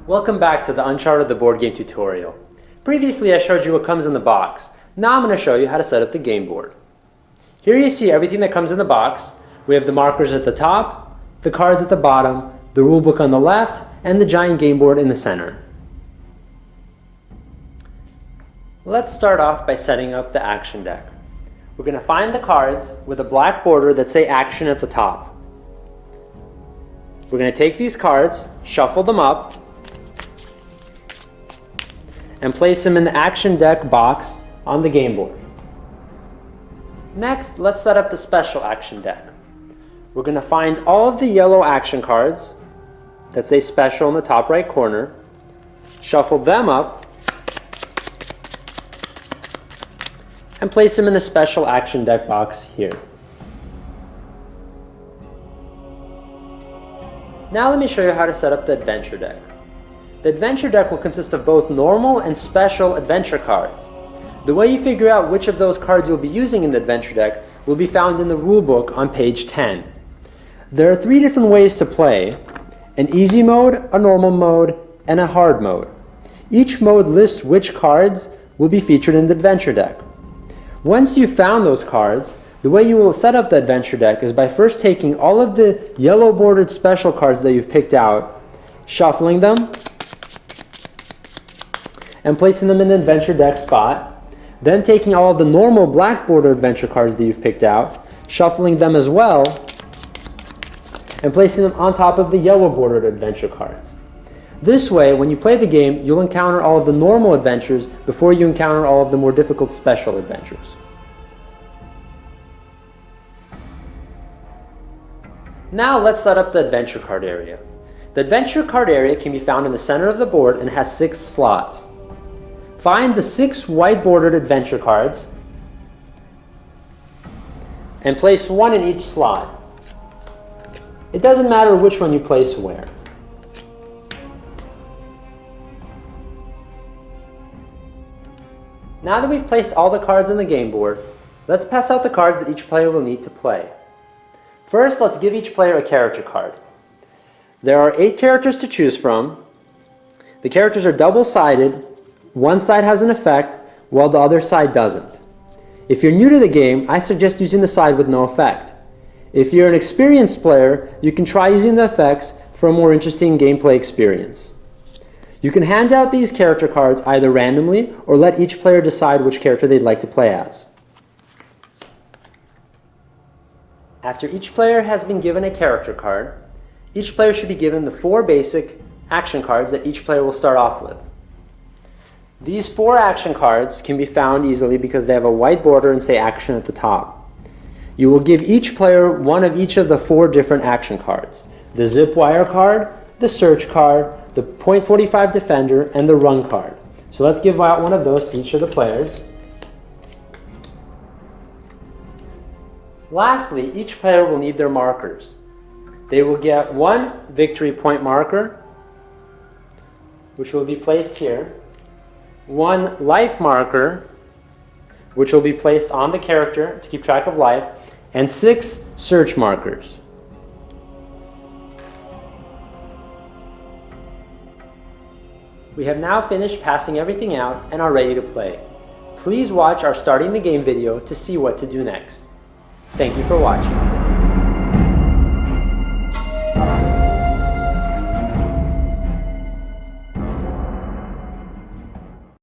Welcome back to the Uncharted the board game tutorial. Previously I showed you what comes in the box. Now I'm going to show you how to set up the game board. Here you see everything that comes in the box. We have the markers at the top, the cards at the bottom, the rulebook on the left, and the giant game board in the center. Let's start off by setting up the action deck. We're going to find the cards with a black border that say action at the top. We're going to take these cards, shuffle them up, and place them in the action deck box on the game board. Next, let's set up the special action deck. We're going to find all of the yellow action cards that say special in the top right corner, shuffle them up, and place them in the special action deck box here. Now let me show you how to set up the adventure deck. The adventure deck will consist of both normal and special adventure cards. The way you figure out which of those cards you'll be using in the adventure deck will be found in the rulebook on page 10. There are 3 different ways to play: an easy mode, a normal mode, and a hard mode. Each mode lists which cards will be featured in the adventure deck. Once you've found those cards, the way you will set up the adventure deck is by first taking all of the yellow bordered special cards that you've picked out, shuffling them, and placing them in the adventure deck spot. Then taking all of the normal black border adventure cards that you've picked out, shuffling them as well, and placing them on top of the yellow bordered adventure cards. This way, when you play the game, you'll encounter all of the normal adventures before you encounter all of the more difficult special adventures. Now let's set up the adventure card area. The adventure card area can be found in the center of the board and has 6 slots. Find the 6 white bordered adventure cards and place 1 in each slot. It doesn't matter which one you place where. Now that we've placed all the cards on the game board, let's pass out the cards that each player will need to play. First, let's give each player a character card. There are 8 characters to choose from. The characters are double-sided. One side has an effect, while the other side doesn't. If you're new to the game, I suggest using the side with no effect. If you're an experienced player, you can try using the effects for a more interesting gameplay experience. You can hand out these character cards either randomly or let each player decide which character they'd like to play as. After each player has been given a character card, each player should be given the 4 basic action cards that each player will start off with. These 4 action cards can be found easily because they have a white border and say action at the top. You will give each player one of each of the 4 different action cards: the zip wire card, the search card, the .45 defender, and the run card. So let's give out one of those to each of the players. Lastly, each player will need their markers. They will get 1 victory point marker, which will be placed here, 1 life marker, which will be placed on the character to keep track of life, and 6 search markers. We have now finished passing everything out and are ready to play. Please watch our starting the game video to see what to do next. Thank you for watching.